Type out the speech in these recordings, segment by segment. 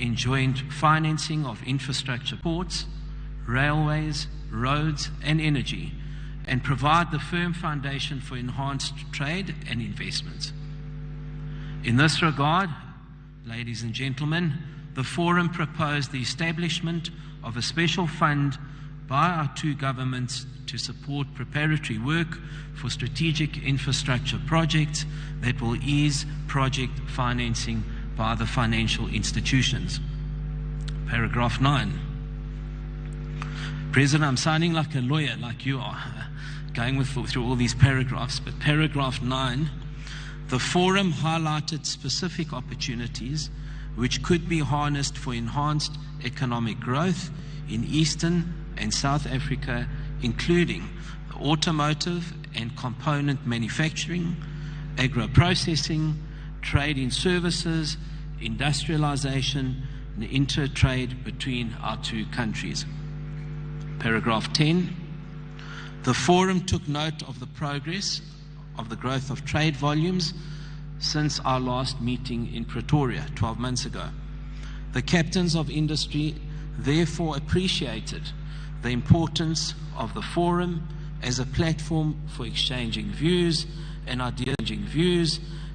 in joint financing of infrastructure, ports, railways, roads and energy, and provide the firm foundation for enhanced trade and investments. In this regard, ladies and gentlemen, the Forum proposed the establishment of a special fund by our two governments to support preparatory work for strategic infrastructure projects that will ease project financing by the financial institutions. Paragraph 9. President, I'm sounding like a lawyer, like you are, going through all these paragraphs, but paragraph 9, the Forum highlighted specific opportunities which could be harnessed for enhanced economic growth in Eastern and South Africa, including automotive and component manufacturing, agro-processing, trade in services, industrialization, and inter-trade between our two countries. Paragraph 10. The Forum took note of the progress of the growth of trade volumes since our last meeting in Pretoria 12 months ago. The captains of industry therefore appreciated the importance of the Forum as a platform for exchanging views and ideas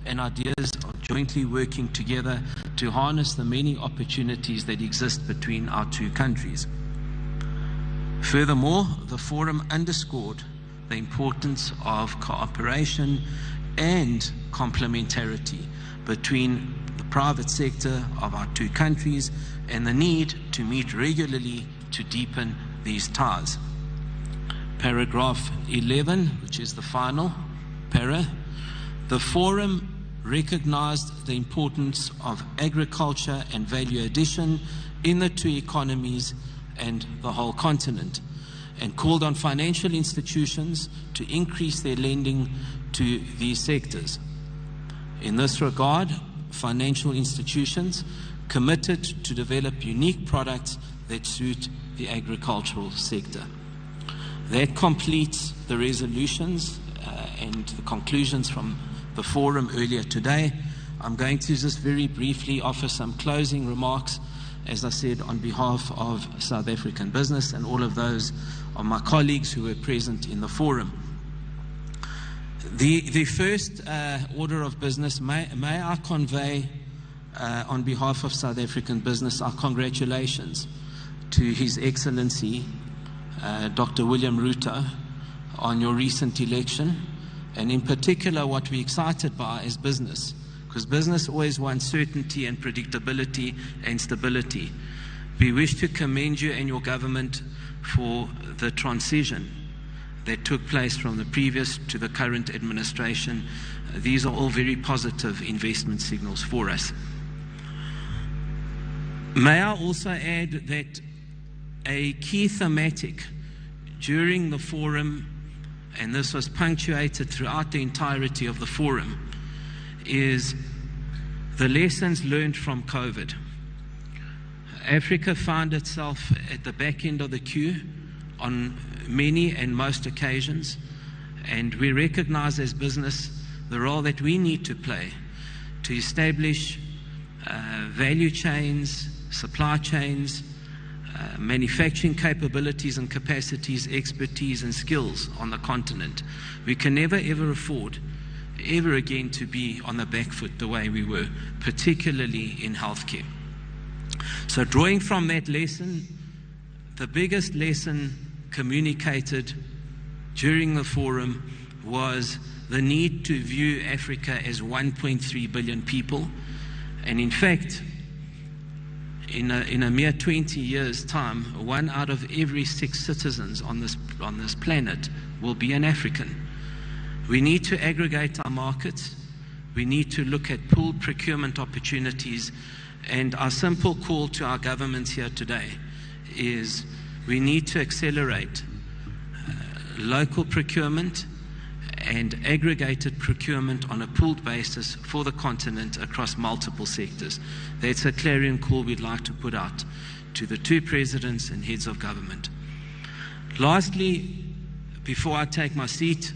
of jointly working together to harness the many opportunities that exist between our two countries. Furthermore, the Forum underscored the importance of cooperation and complementarity between the private sector of our two countries and the need to meet regularly to deepen these ties. Paragraph 11, which is the final para, the Forum recognized the importance of agriculture and value addition in the two economies and the whole continent, and called on financial institutions to increase their lending to these sectors. In this regard, financial institutions committed to develop unique products that suit the agricultural sector. That completes the resolutions and the conclusions from the Forum earlier today. I'm going to just very briefly offer some closing remarks, as I said, on behalf of South African business and all of those of my colleagues who were present in the Forum. The first order of business, may I convey on behalf of South African business our congratulations to His Excellency Dr. William Ruto on your recent election, and in particular what we're excited by is business, because business always wants certainty and predictability and stability. We wish to commend you and your government for the transition that took place from the previous to the current administration. These are all very positive investment signals for us. May I also add that a key thematic during the Forum, and this was punctuated throughout the entirety of the Forum, is the lessons learned from COVID. Africa found itself at the back end of the queue on many and most occasions, and we recognize as business the role that we need to play to establish value chains, supply chains, manufacturing capabilities and capacities, expertise and skills on the continent. We can never ever afford ever again to be on the back foot the way we were, particularly in healthcare. So drawing from that lesson, the biggest lesson communicated during the Forum was the need to view Africa as 1.3 billion people, and in fact, in a mere 20 years' time, 1 out of every 6 citizens on this planet will be an African. We need to aggregate our markets. We need to look at pooled procurement opportunities. And our simple call to our governments here today is we need to accelerate local procurement and aggregated procurement on a pooled basis for the continent across multiple sectors. That's a clarion call we'd like to put out to the two presidents and heads of government. Lastly, before I take my seat,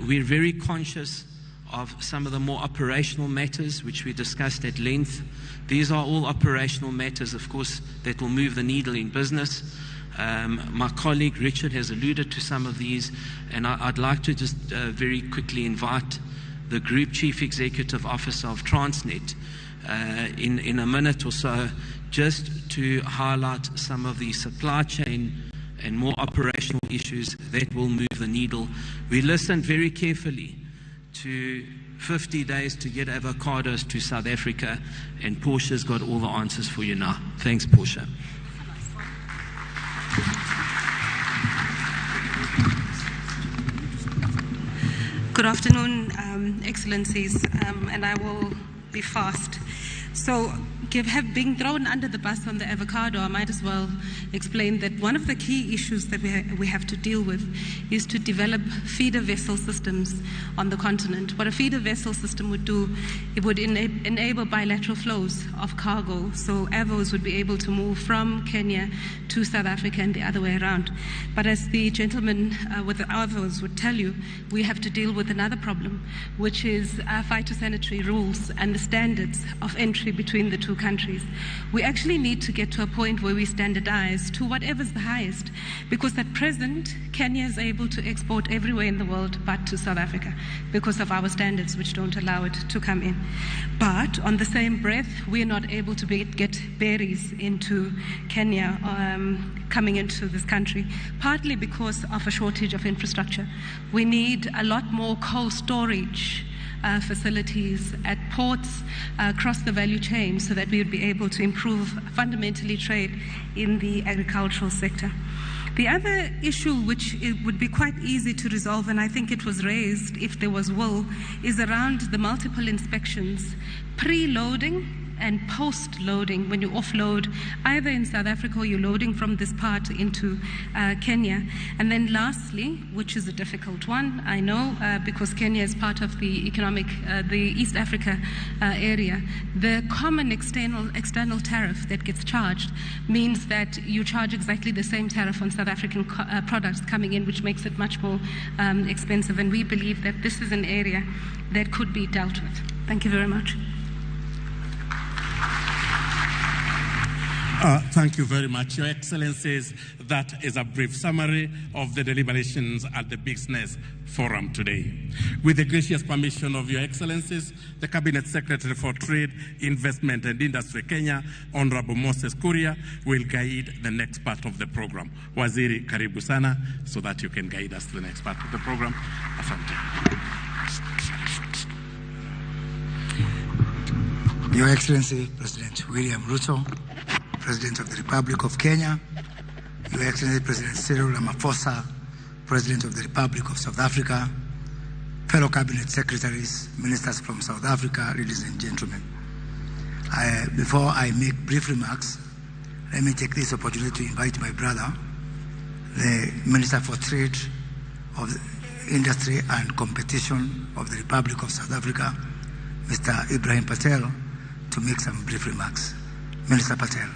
we're very conscious of some of the more operational matters which we discussed at length These are all operational matters, of course, that will move the needle in business. My colleague Richard has alluded to some of these, and I'd like to just very quickly invite the Group Chief Executive Officer of Transnet in a minute or so, just to highlight some of the supply chain and more operational issues that will move the needle. We listened very carefully to 50 days to get avocados to South Africa, and Portia's got all the answers for you now. Thanks, Portia. Good afternoon, Excellencies, and I will be fast. So, being thrown under the bus on the avocado, I might as well explain that one of the key issues that we have to deal with is to develop feeder vessel systems on the continent. What a feeder vessel system would do, it would enable bilateral flows of cargo, so avos would be able to move from Kenya to South Africa and the other way around. But as the gentleman with the avos would tell you, we have to deal with another problem, which is phytosanitary rules and the standards of entry between the two countries. We actually need to get to a point where we standardize to whatever's the highest, because at present Kenya is able to export everywhere in the world but to South Africa because of our standards, which don't allow it to come in. But on the same breath, we're not able to get berries into Kenya coming into this country, partly because of a shortage of infrastructure. We need a lot more cold storage facilities at ports across the value chain, so that we would be able to improve fundamentally trade in the agricultural sector. The other issue, which it would be quite easy to resolve, and I think it was raised if there was will, is around the multiple inspections, pre-loading and post-loading, when you offload either in South Africa or you're loading from this part into Kenya. And then lastly, which is a difficult one, I know, because Kenya is part of the the East Africa area, the common external tariff that gets charged means that you charge exactly the same tariff on South African products coming in, which makes it much more expensive. And we believe that this is an area that could be dealt with. Thank you very much. Thank you very much, Your Excellencies. That is a brief summary of the deliberations at the Business Forum today. With the gracious permission of Your Excellencies, the Cabinet Secretary for Trade, Investment and Industry Kenya, Honorable Moses Kuria, will guide the next part of the program. Waziri, karibu sana, so that you can guide us to the next part of the program. Asante. Your Excellency, President William Ruto, President of the Republic of Kenya, Your Excellency President Cyril Ramaphosa, President of the Republic of South Africa, fellow Cabinet Secretaries, Ministers from South Africa, ladies and gentlemen. Before I make brief remarks, let me take this opportunity to invite my brother, the Minister for Trade, of Industry and Competition of the Republic of South Africa, Mr. Ibrahim Patel, to make some brief remarks. Minister Patel.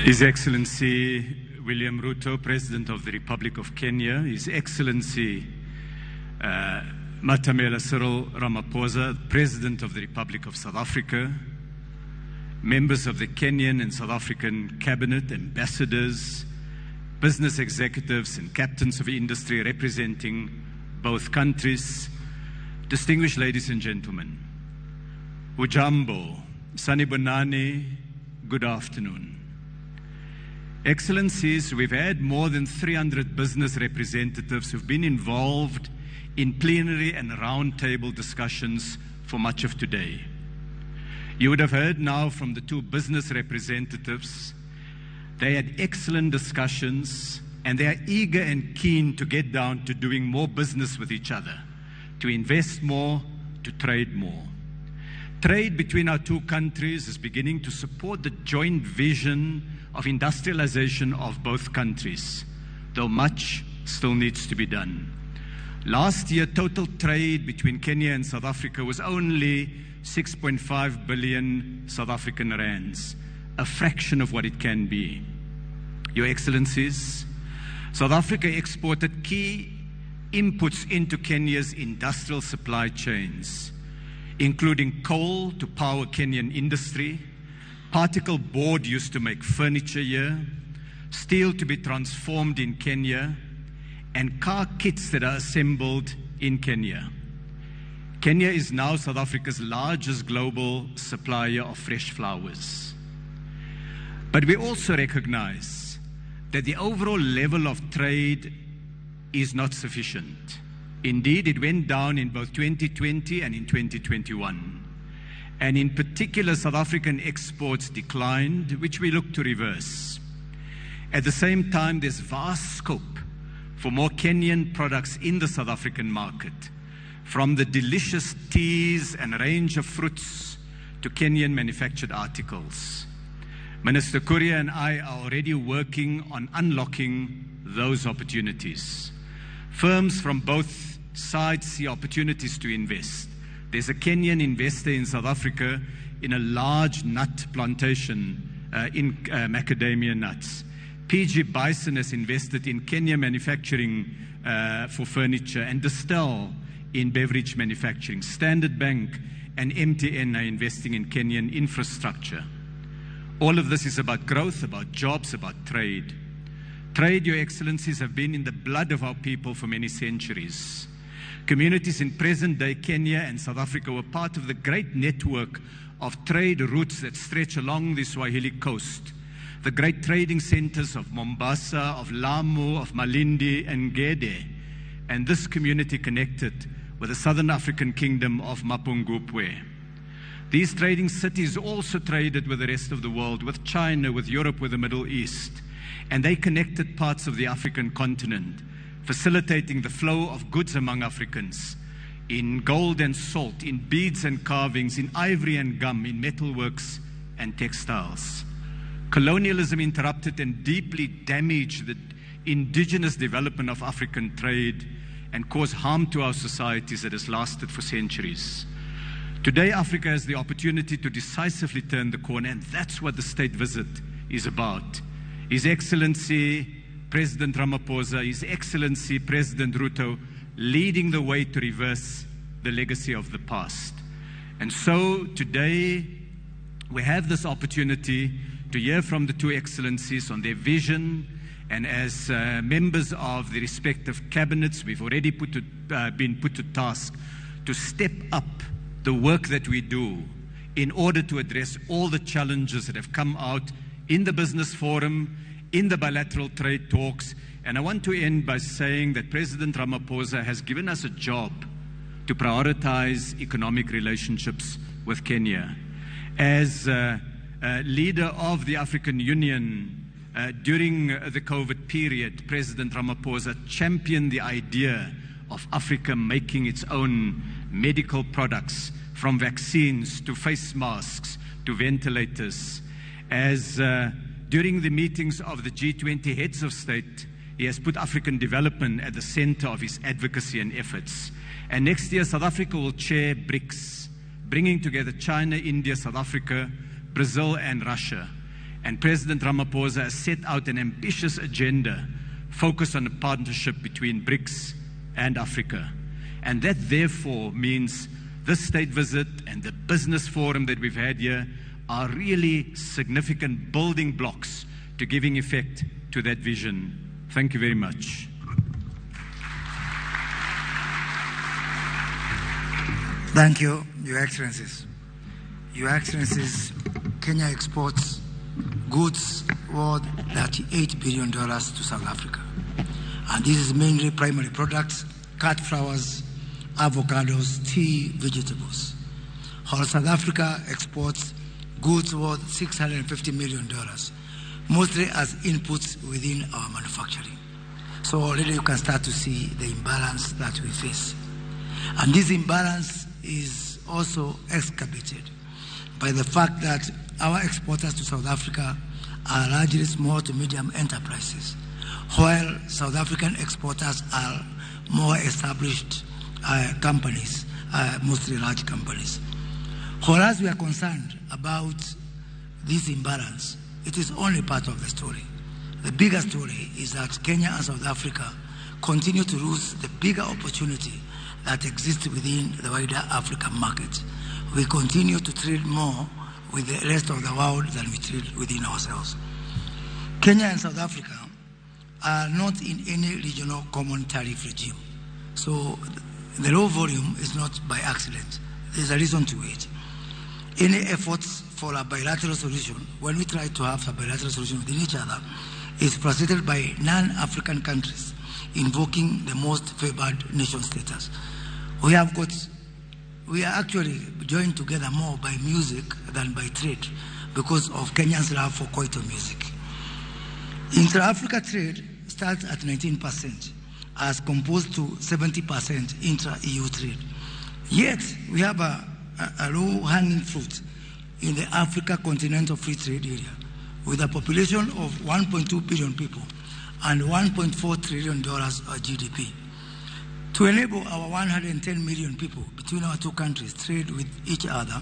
His Excellency William Ruto, President of the Republic of Kenya, His Excellency Matamela Cyril Ramaphosa, President of the Republic of South Africa, members of the Kenyan and South African Cabinet, ambassadors, business executives and captains of industry representing both countries, distinguished ladies and gentlemen, Ujambo, Sanibonani, good afternoon. Excellencies, we've had more than 300 business representatives who've been involved in plenary and roundtable discussions for much of today. You would have heard now from the two business representatives. They had excellent discussions, and they are eager and keen to get down to doing more business with each other, to invest more, to trade more. Trade between our two countries is beginning to support the joint vision of industrialization of both countries, though much still needs to be done. Last year, total trade between Kenya and South Africa was only 6.5 billion South African rands, a fraction of what it can be. Your Excellencies, South Africa exported key inputs into Kenya's industrial supply chains, including coal to power Kenyan industry, particle board used to make furniture here, steel to be transformed in Kenya, and car kits that are assembled in Kenya. Kenya is now South Africa's largest global supplier of fresh flowers. But we also recognize that the overall level of trade is not sufficient. Indeed, it went down in both 2020 and in 2021. And in particular, South African exports declined, which we look to reverse. At the same time, there's vast scope for more Kenyan products in the South African market, from the delicious teas and range of fruits to Kenyan manufactured articles. Minister Kuria and I are already working on unlocking those opportunities. Firms from both sides see opportunities to invest. There's a Kenyan investor in South Africa in a large nut plantation in macadamia nuts. PG Bison has invested in Kenya manufacturing for furniture, and Distel in beverage manufacturing. Standard Bank and MTN are investing in Kenyan infrastructure. All of this is about growth, about jobs, about trade. Trade, Your Excellencies, have been in the blood of our people for many centuries. Communities in present-day Kenya and South Africa were part of the great network of trade routes that stretch along the Swahili coast. The great trading centers of Mombasa, of Lamu, of Malindi and Gede. And this community connected with the Southern African kingdom of Mapungubwe. These trading cities also traded with the rest of the world, with China, with Europe, with the Middle East. And they connected parts of the African continent, facilitating the flow of goods among Africans in gold and salt, in beads and carvings, in ivory and gum, in metalworks and textiles. Colonialism interrupted and deeply damaged the indigenous development of African trade and caused harm to our societies that has lasted for centuries. Today, Africa has the opportunity to decisively turn the corner, and that's what the state visit is about. His Excellency President Ramaphosa, His Excellency President Ruto, leading the way to reverse the legacy of the past. And so today, we have this opportunity to hear from the two Excellencies on their vision, and as members of the respective cabinets, we've already been put to task to step up the work that we do in order to address all the challenges that have come out in the business forum, in the bilateral trade talks. And I want to end by saying that President Ramaphosa has given us a job to prioritize economic relationships with Kenya. As leader of the African Union during the COVID period, President Ramaphosa championed the idea of Africa making its own medical products, from vaccines to face masks to ventilators. As during the meetings of the G20 heads of state, he has put African development at the center of his advocacy and efforts. And next year, South Africa will chair BRICS, bringing together China, India, South Africa, Brazil and Russia. And President Ramaphosa has set out an ambitious agenda focused on a partnership between BRICS and Africa. And that therefore means this state visit and the business forum that we've had here are really significant building blocks to giving effect to that vision. Thank you very much. Thank you, Your Excellencies. Your Excellencies, Kenya exports goods worth $38 billion to South Africa. And this is mainly primary products, cut flowers, avocados, tea, vegetables. While South Africa exports goods worth $650 million, mostly as inputs within our manufacturing. So already you can start to see the imbalance that we face. And this imbalance is also excavated by the fact that our exporters to South Africa are largely small to medium enterprises, while South African exporters are more established companies, mostly large companies. Whereas we are concerned about this imbalance, it is only part of the story. The bigger story is that Kenya and South Africa continue to lose the bigger opportunity that exists within the wider African market. We continue to trade more with the rest of the world than we trade within ourselves. Kenya and South Africa are not in any regional common tariff regime. So the low volume is not by accident. There's a reason to it. Any efforts for a bilateral solution, when we try to have a bilateral solution within each other, is facilitated by non-African countries invoking the most favored nation status. We are actually joined together more by music than by trade because of Kenya's love for Kwaito music. Intra-Africa trade starts at 19% as composed to 70% intra-EU trade. Yet, we have a low-hanging fruit in the Africa Continental Free Trade Area with a population of 1.2 billion people and $1.4 trillion GDP. To enable our 110 million people between our two countries trade with each other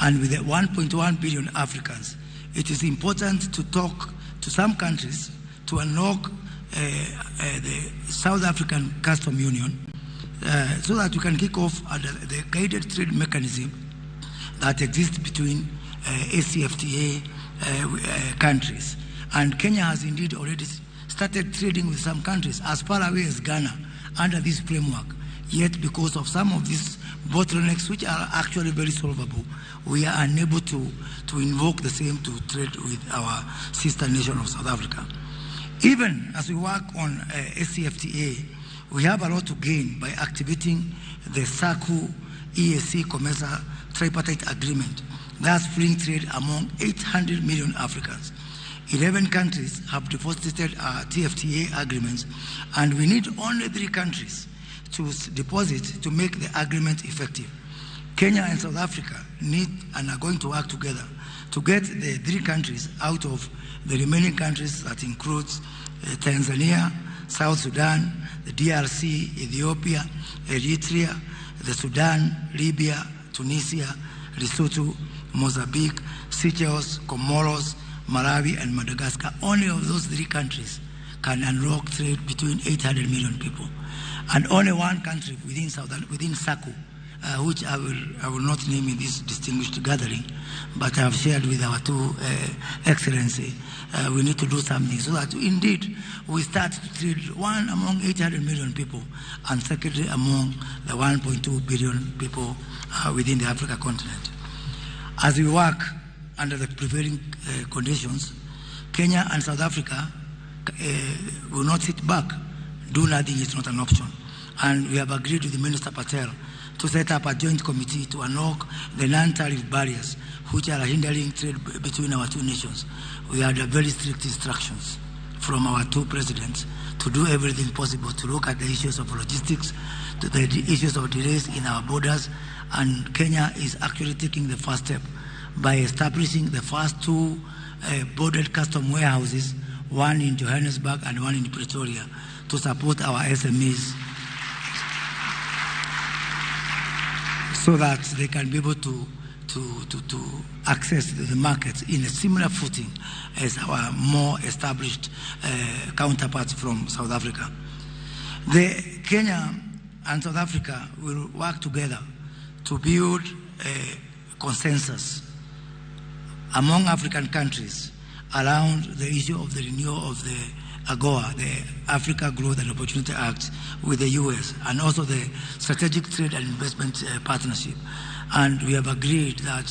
and with the 1.1 billion Africans, it is important to talk to some countries to unlock the South African Custom Union so that we can kick off the guided trade mechanism that exists between ACFTA countries. And Kenya has indeed already started trading with some countries as far away as Ghana under this framework. Yet because of some of these bottlenecks, which are actually very solvable, we are unable to invoke the same to trade with our sister nation of South Africa. Even as we work on ACFTA, we have a lot to gain by activating the SACU EAC COMESA tripartite agreement, thus freeing trade among 800 million Africans. 11 countries have deposited TFTA agreements, and we need only 3 countries to deposit to make the agreement effective. Kenya and South Africa need and are going to work together to get the 3 countries out of the remaining countries that includes Tanzania, South Sudan, the DRC, Ethiopia, Eritrea, the Sudan, Libya, Tunisia, Lesotho, Mozambique, Seychelles, Comoros, Malawi, and Madagascar. Only of those 3 countries can unlock trade between 800 million people. And only one country within SACU, which I will not name in this distinguished gathering, but I have shared with our 2 Excellency, we need to do something so that indeed we start to trade one among 800 million people and secondly among the 1.2 billion people within the Africa continent. As we work under the prevailing conditions, Kenya and South Africa will not sit back. Do nothing is not an option. And we have agreed with the Minister Patel to set up a joint committee to unlock the non-tariff barriers which are hindering trade between our 2 nations. We had very strict instructions from our 2 presidents to do everything possible to look at the issues of logistics, to the issues of delays in our borders, and Kenya is actually taking the first step by establishing the first 2 bordered custom warehouses, one in Johannesburg and one in Pretoria, to support our SMEs so that they can be able to access the markets in a similar footing as our more established counterparts from South Africa. Kenya and South Africa will work together to build a consensus among African countries around the issue of the renewal of the AGOA, the Africa Growth and Opportunity Act, with the US, and also the Strategic Trade and Investment Partnership. And we have agreed that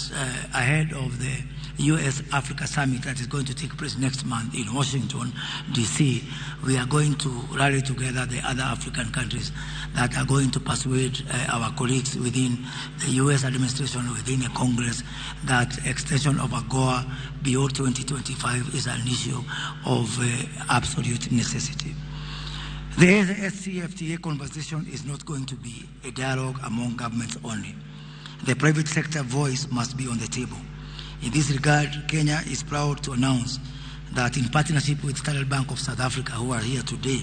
ahead of the US-Africa Summit that is going to take place next month in Washington, D.C., we are going to rally together the other African countries that are going to persuade our colleagues within the US administration, within the Congress, that extension of AGOA beyond 2025 is an issue of absolute necessity. The SCFTA conversation is not going to be a dialogue among governments only. The private sector voice must be on the table. In this regard, Kenya is proud to announce that in partnership with Standard Bank of South Africa, who are here today,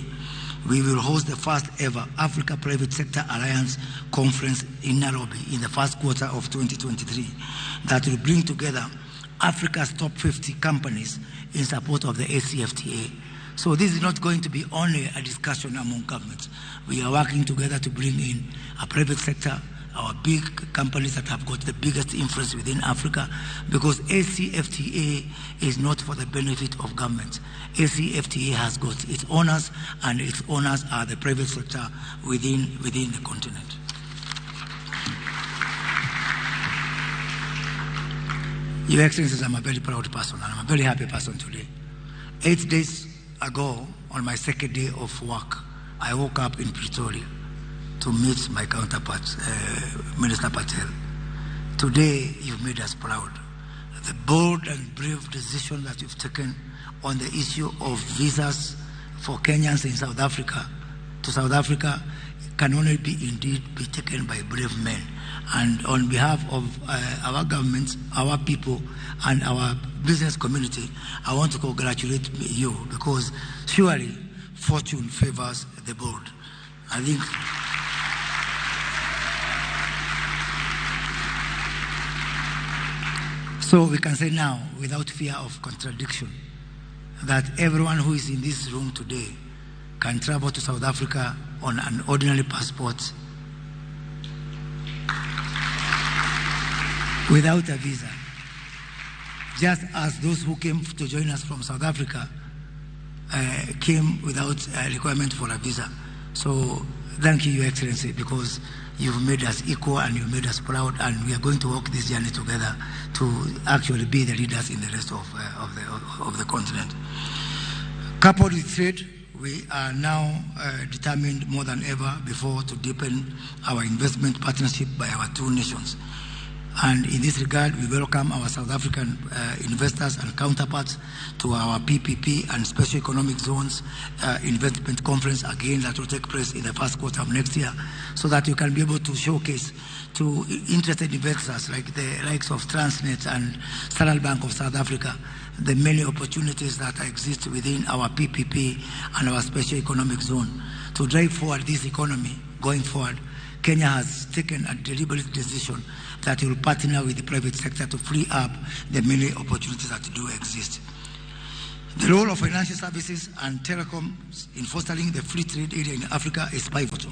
we will host the first ever Africa Private Sector Alliance Conference in Nairobi in the first quarter of 2023 that will bring together Africa's top 50 companies in support of the ACFTA. So this is not going to be only a discussion among governments. We are working together to bring in a private sector, our big companies that have got the biggest influence within Africa, because ACFTA is not for the benefit of government. ACFTA has got its owners, and its owners are the private sector within the continent. Your Excellencies, I'm a very proud person, and I'm a very happy person today. 8 days ago, on my second day of work, I woke up in Pretoria to meet my counterpart, Minister Patel. Today, you've made us proud. The bold and brave decision that you've taken on the issue of visas for Kenyans in South Africa can only be taken by brave men. And on behalf of our government, our people, and our business community, I want to congratulate you, because surely fortune favors the bold. I think so we can say now, without fear of contradiction, that everyone who is in this room today can travel to South Africa on an ordinary passport without a visa, just as those who came to join us from South Africa came without a requirement for a visa. So thank you, Your Excellency, because you've made us equal and you've made us proud, and we are going to walk this journey together to actually be the leaders in the rest of the continent. Coupled with trade, we are now determined more than ever before to deepen our investment partnership by our two nations. And in this regard, we welcome our South African investors and counterparts to our PPP and Special Economic Zones investment conference, again, that will take place in the first quarter of next year, so that you can be able to showcase to interested investors like the likes of Transnet and Standard Bank of South Africa the many opportunities that exist within our PPP and our Special Economic Zone. To drive forward this economy going forward, Kenya has taken a deliberate decision that will partner with the private sector to free up the many opportunities that do exist. The role of financial services and telecoms in fostering the free trade area in Africa is pivotal.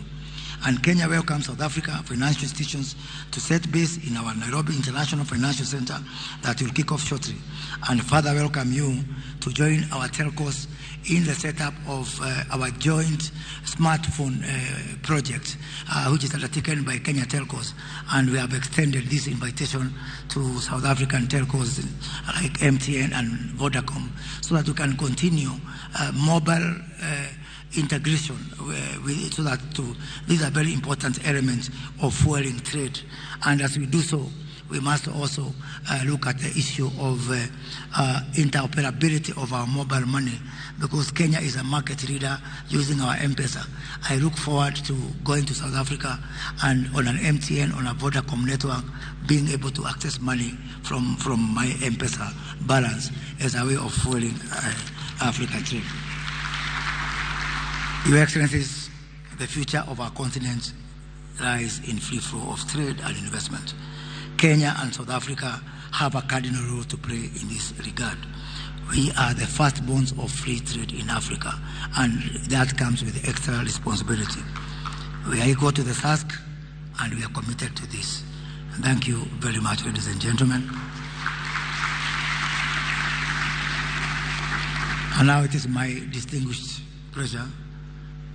And Kenya welcomes South Africa financial institutions to set base in our Nairobi International Financial Center that will kick off shortly, and further welcome you to join our telcos in the setup of our joint smartphone project, which is undertaken by Kenya Telcos. And we have extended this invitation to South African telcos like MTN and Vodacom, so that we can continue mobile integration so that these are very important elements of fueling trade. And as we do so, we must also look at the issue of interoperability of our mobile money, because Kenya is a market leader using our M-Pesa. I look forward to going to South Africa and on an MTN, on a Vodacom network, being able to access money from my M-Pesa balance as a way of fueling African trade. Your Excellencies, the future of our continent lies in free flow of trade and investment. Kenya and South Africa have a cardinal role to play in this regard. We are the firstborns of free trade in Africa, and that comes with extra responsibility. We are equal to the task, and we are committed to this. Thank you very much, ladies and gentlemen. And now it is my distinguished pleasure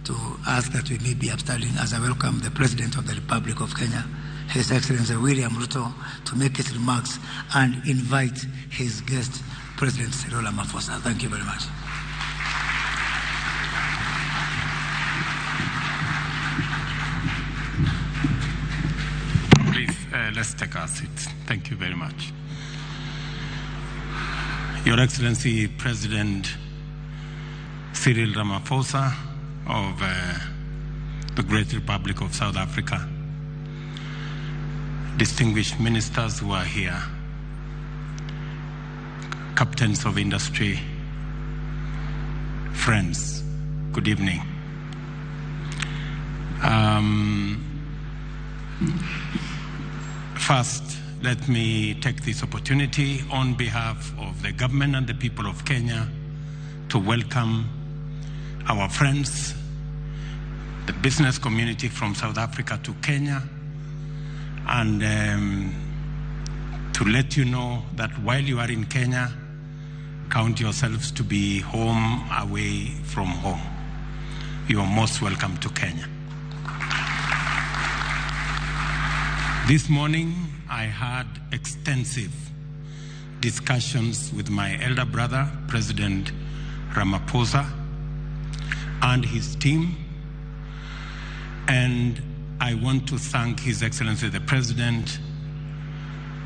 to ask that we may be upstanding as I welcome the President of the Republic of Kenya, His Excellency William Ruto, to make his remarks and invite his guest, President Cyril Ramaphosa. Thank you very much. Please, let's take our seats. Thank you very much. Your Excellency, President Cyril Ramaphosa of the Great Republic of South Africa, distinguished ministers who are here, captains of industry, friends, good evening. First, let me take this opportunity on behalf of the government and the people of Kenya to welcome our friends, the business community from South Africa to Kenya, and to let you know that while you are in Kenya, count yourselves to be home away from home. You are most welcome to Kenya. This morning, I had extensive discussions with my elder brother, President Ramaphosa, and his team. And I want to thank His Excellency the President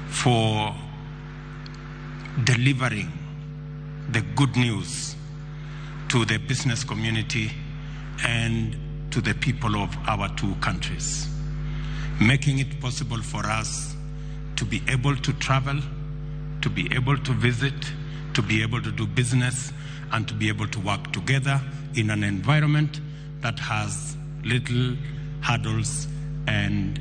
for delivering the good news to the business community and to the people of our two countries, making it possible for us to be able to travel, to be able to visit, to be able to do business, and to be able to work together in an environment that has little hurdles and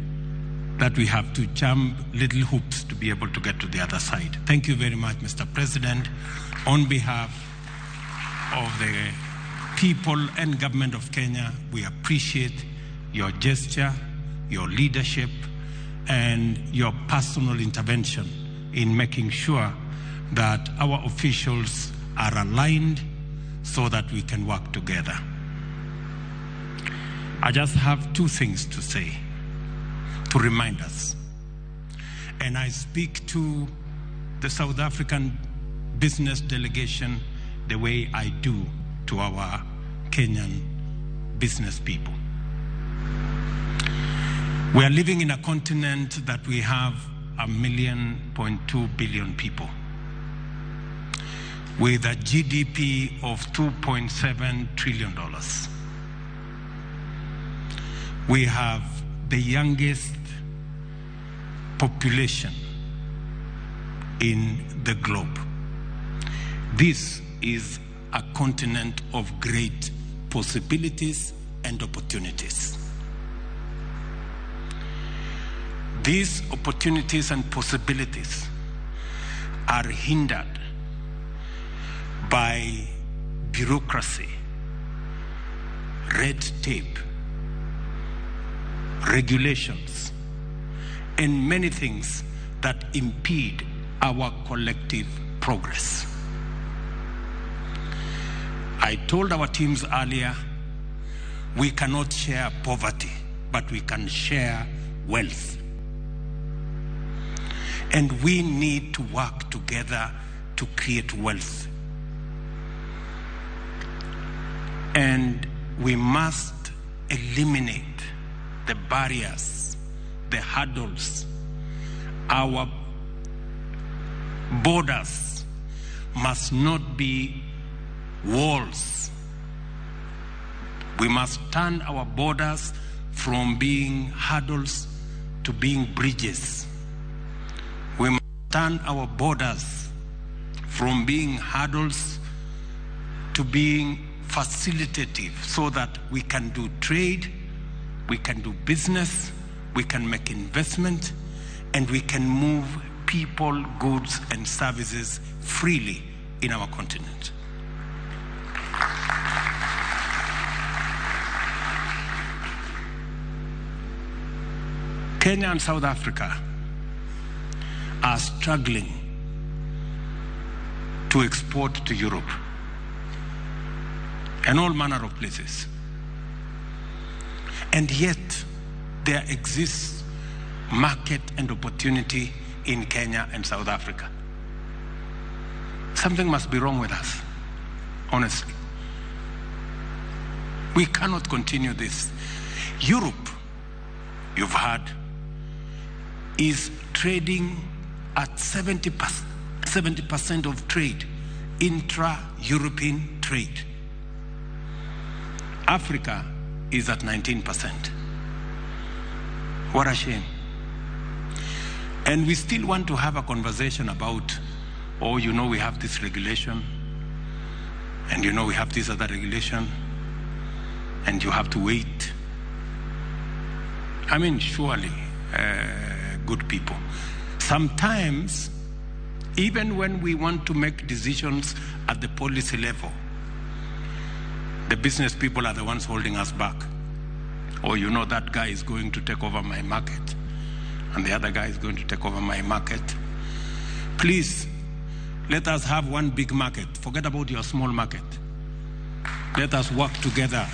that we have to jump little hoops to be able to get to the other side. Thank you very much, Mr. President. On behalf of the people and government of Kenya, we appreciate your gesture, your leadership, and your personal intervention in making sure that our officials are aligned so that we can work together. I just have two things to say to remind us. And I speak to the South African business delegation the way I do to our Kenyan business people. We are living in a continent that we have 1.2 billion people with a GDP of $2.7 trillion. We have the youngest population in the globe. This is a continent of great possibilities and opportunities. These opportunities and possibilities are hindered by bureaucracy, red tape, regulations, and many things that impede our collective progress. I told our teams earlier, we cannot share poverty, but we can share wealth. And we need to work together to create wealth. And we must eliminate the barriers, the hurdles. Our borders must not be walls. We must turn our borders from being hurdles to being bridges. We must turn our borders from being hurdles to being facilitative so that we can do trade, we can do business, we can make investment, and we can move people, goods, and services freely in our continent. Kenya and South Africa are struggling to export to Europe and all manner of places. And yet, there exists market and opportunity in Kenya and South Africa. Something must be wrong with us, honestly. We cannot continue this. Europe, you've heard, is trading at 70% of trade, intra-European trade. Africa is at 19%. What a shame. And we still want to have a conversation about, oh, you know, we have this regulation, and you know, we have this other regulation, and you have to wait. I mean, surely, good people. Sometimes, even when we want to make decisions at the policy level, the business people are the ones holding us back. Or, you know, that guy is going to take over my market, and the other guy is going to take over my market. Please, let us have one big market. Forget about your small market. Let us work together.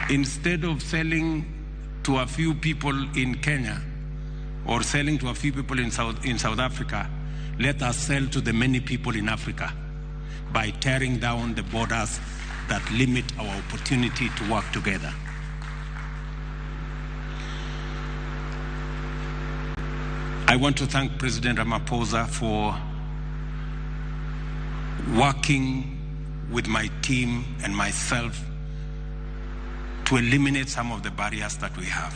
Instead of selling to a few people in Kenya or selling to a few people in South Africa, let us sell to the many people in Africa by tearing down the borders that limit our opportunity to work together. I want to thank President Ramaphosa for working with my team and myself to eliminate some of the barriers that we have.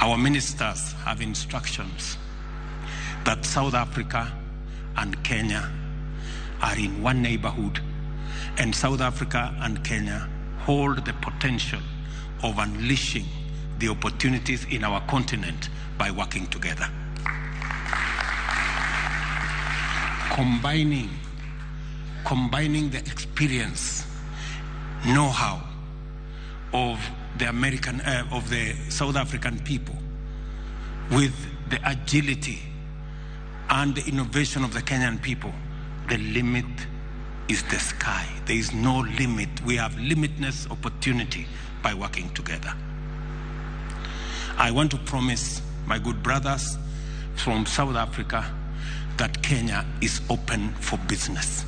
Our ministers have instructions that South Africa and Kenya are in one neighborhood, and South Africa and Kenya hold the potential of unleashing the opportunities in our continent by working together. Combining the experience, know-how of the South African people with the agility and the innovation of the Kenyan people, the limit is the sky. There is no limit. We have limitless opportunity by working together. I want to promise my good brothers from South Africa that Kenya is open for business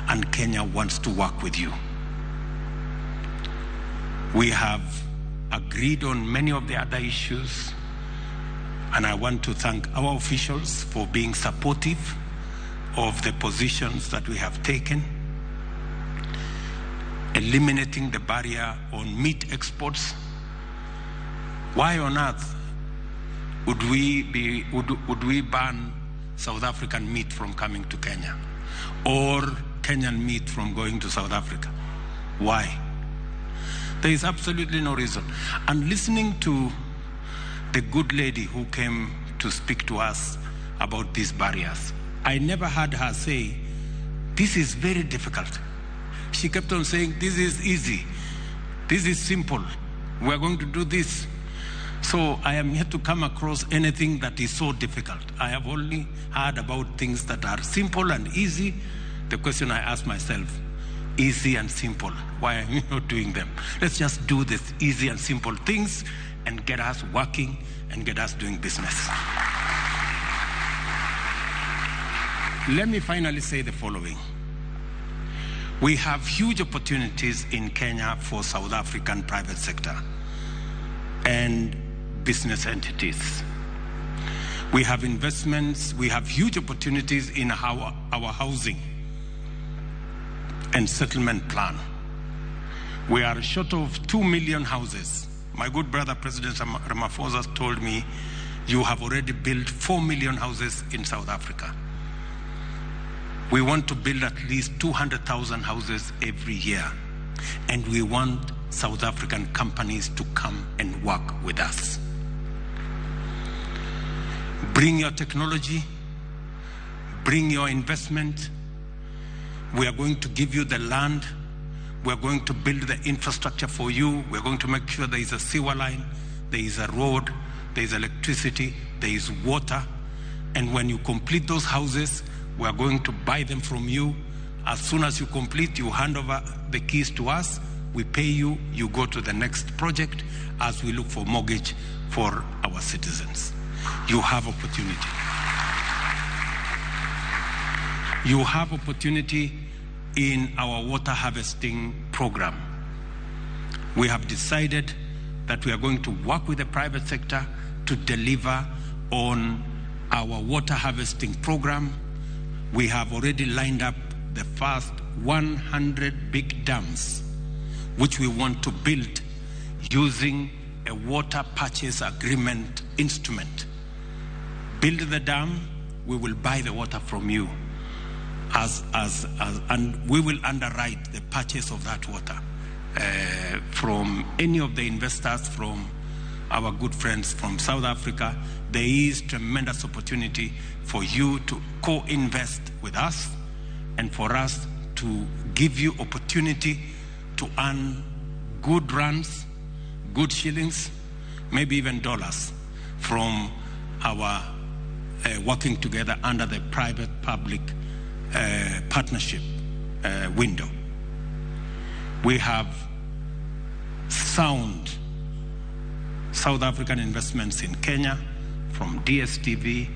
and Kenya wants to work with you. We have agreed on many of the other issues, and I want to thank our officials for being supportive of the positions that we have taken. Eliminating the barrier on meat exports. Why on earth would we ban South African meat from coming to Kenya, or Kenyan meat from going to South Africa? Why? There is absolutely no reason. And listening to the good lady who came to speak to us about these barriers, I never heard her say, this is very difficult. She kept on saying, this is easy, this is simple, we're going to do this. So I am yet to come across anything that is so difficult. I have only heard about things that are simple and easy. The question I ask myself, easy and simple, why are we not doing them? Let's just do this easy and simple things and get us working and get us doing business. Let me finally say the following. We have huge opportunities in Kenya for South African private sector and business entities. We have investments, we have huge opportunities in our housing and settlement plan. We are short of 2 million houses. My good brother, President Ramaphosa, told me, you have already built 4 million houses in South Africa. We want to build at least 200,000 houses every year. And we want South African companies to come and work with us. Bring your technology, bring your investment. We are going to give you the land. We are going to build the infrastructure for you. We are going to make sure there is a sewer line, there is a road, there is electricity, there is water. And when you complete those houses, we are going to buy them from you. As soon as you complete, you hand over the keys to us. We pay you, you go to the next project as we look for mortgage for our citizens. You have opportunity. You have opportunity in our water harvesting program. We have decided that we are going to work with the private sector to deliver on our water harvesting program. We have already lined up the first 100 big dams, which we want to build using a water purchase agreement instrument. Build the dam, we will buy the water from you, and we will underwrite the purchase of that water. from any of the investors, from our good friends from South Africa. There is tremendous opportunity for you to co-invest with us and for us to give you opportunity to earn good rands, good shillings, maybe even dollars from our working together under the private-public partnership window. We have sound South African investments in Kenya, from DSTV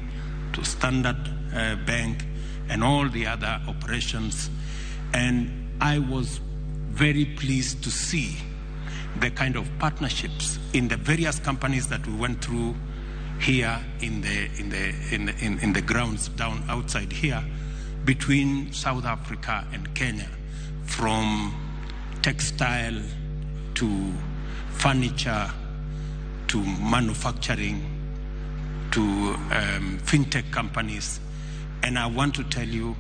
to Standard Bank and all the other operations. And I was very pleased to see the kind of partnerships in the various companies that we went through here in the grounds down outside here between South Africa and Kenya, from textile to furniture to manufacturing to fintech companies. And I want to tell you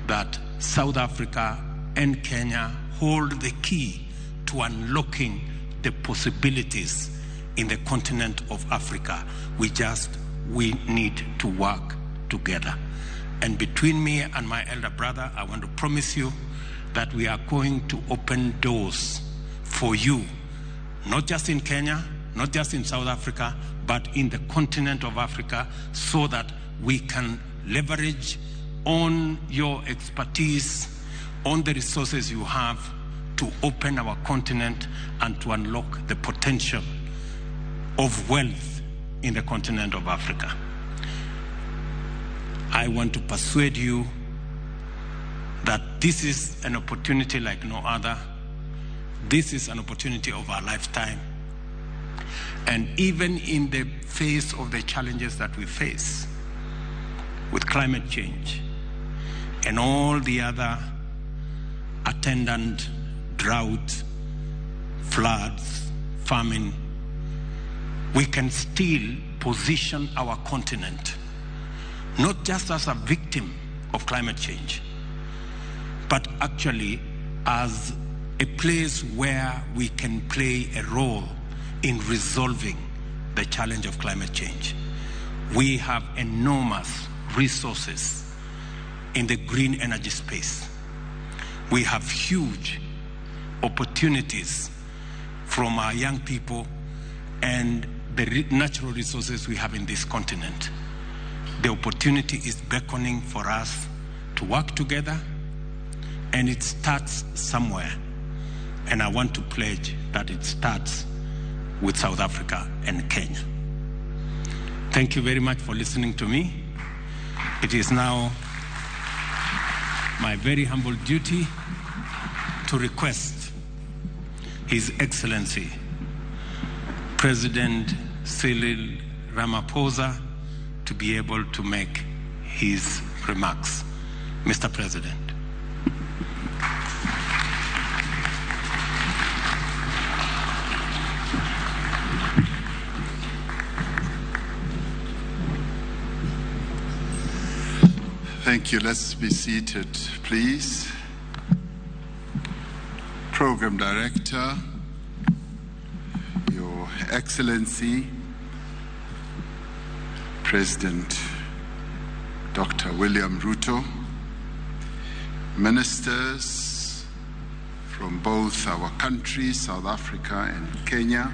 that South Africa and Kenya hold the key to unlocking the possibilities in the continent of Africa. We need to work together. And between me and my elder brother, I want to promise you that we are going to open doors for you, not just in Kenya, not just in South Africa, but in the continent of Africa, so that we can leverage on your expertise, on the resources you have to open our continent and to unlock the potential of wealth in the continent of Africa. I want to persuade you that this is an opportunity like no other. This is an opportunity of our lifetime. And even in the face of the challenges that we face with climate change and all the other attendant drought, floods, famine, we can still position our continent not just as a victim of climate change, but actually as a place where we can play a role in resolving the challenge of climate change. We have enormous resources in the green energy space. We have huge opportunities from our young people and the natural resources we have in this continent. The opportunity is beckoning for us to work together, and it starts somewhere. And I want to pledge that it starts with South Africa and Kenya. Thank you very much for listening to me. It is now my very humble duty to request His Excellency President Cyril Ramaphosa to be able to make his remarks. Mr. President. Thank you. Let's be seated, please. Program Director, Your Excellency, President Dr. William Ruto, ministers from both our countries, South Africa and Kenya,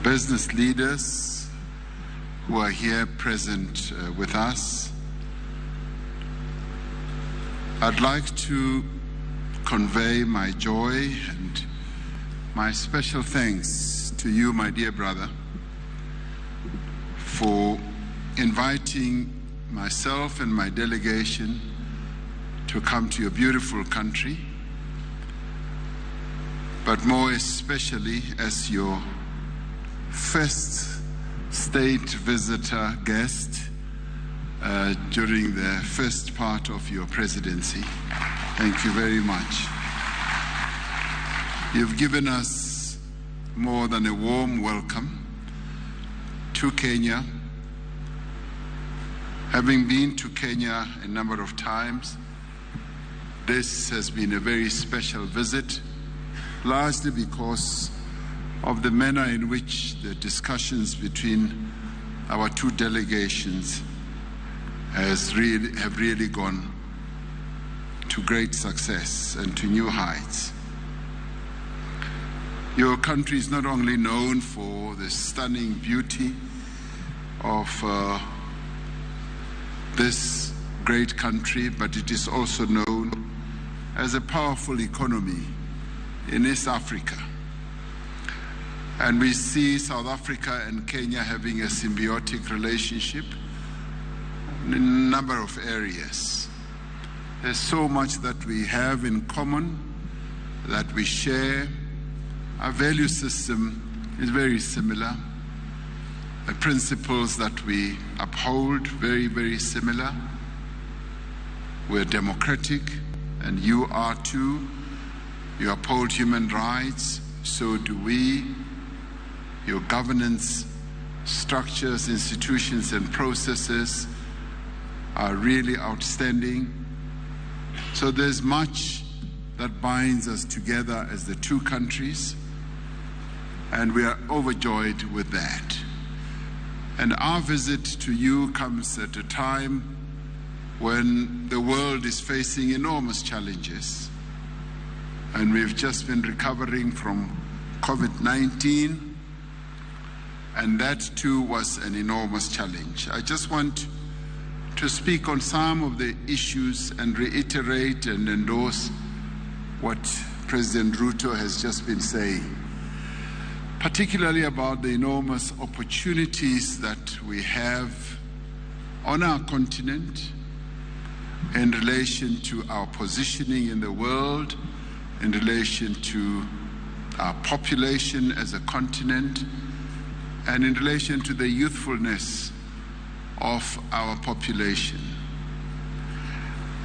business leaders who are here present with us. I'd like to convey my joy and my special thanks to you, my dear brother, for inviting myself and my delegation to come to your beautiful country, but more especially as your first state visitor guest during the first part of your presidency. Thank you very much. You've given us more than a warm welcome to Kenya. Having been to Kenya a number of times, this has been a very special visit largely because of the manner in which the discussions between our two delegations have really gone to great success and to new heights. Your country is not only known for the stunning beauty of this great country, but it is also known as a powerful economy in East Africa. And we see South Africa and Kenya having a symbiotic relationship in a number of areas. There's so much that we have in common, that we share. Our value system is very similar. The principles that we uphold, very, very similar. We're democratic, and you are too. You uphold human rights, so do we. Your governance structures, institutions, and processes are really outstanding. So there's much that binds us together as the two countries, and we are overjoyed with that. And our visit to you comes at a time when the world is facing enormous challenges, and we've just been recovering from COVID-19, and that too was an enormous challenge. I just want to speak on some of the issues and reiterate and endorse what President Ruto has just been saying, particularly about the enormous opportunities that we have on our continent in relation to our positioning in the world, in relation to our population as a continent, and in relation to the youthfulness of our population,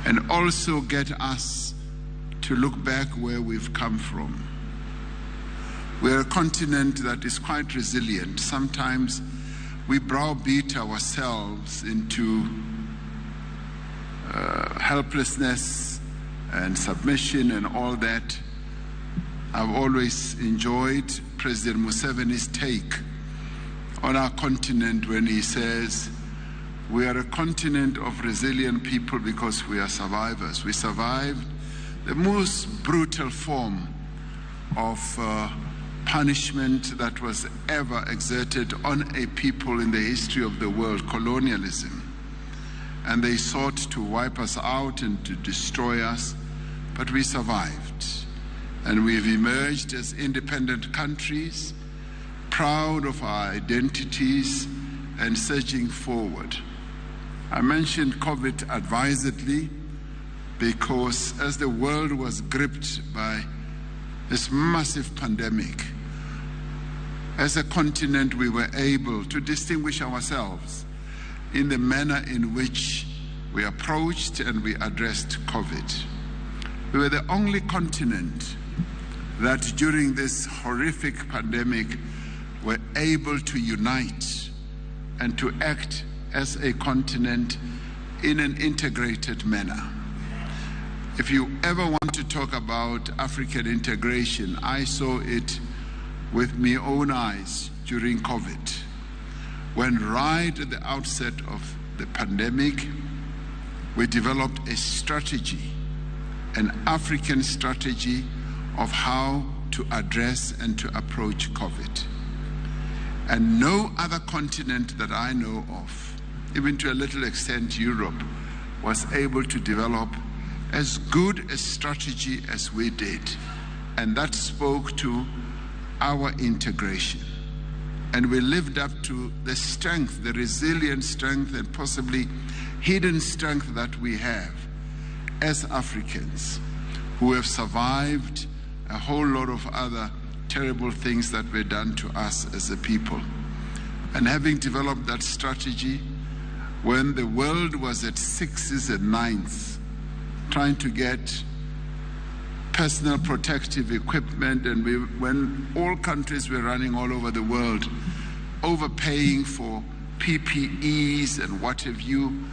and also get us to look back where we've come from. We're a continent that is quite resilient. Sometimes we browbeat ourselves into helplessness and submission and all that. I've always enjoyed President Museveni's take on our continent when he says, we are a continent of resilient people because we are survivors. We survived the most brutal form of punishment that was ever exerted on a people in the history of the world, colonialism. And they sought to wipe us out and to destroy us, but we survived. And we've emerged as independent countries, proud of our identities and surging forward. I mentioned COVID advisedly because as the world was gripped by this massive pandemic, as a continent we were able to distinguish ourselves in the manner in which we approached and we addressed COVID. We were the only continent that during this horrific pandemic were able to unite and to act as a continent in an integrated manner. If you ever want to talk about African integration, I saw it with my own eyes during COVID, when right at the outset of the pandemic, we developed a strategy, an African strategy of how to address and to approach COVID. And no other continent that I know of, even to a little extent Europe, was able to develop as good a strategy as we did. And that spoke to our integration. And we lived up to the strength, the resilient strength, and possibly hidden strength that we have as Africans who have survived a whole lot of other terrible things that were done to us as a people. And having developed that strategy, when the world was at sixes and ninths, trying to get personal protective equipment, and when all countries were running all over the world, overpaying for PPEs and what have you,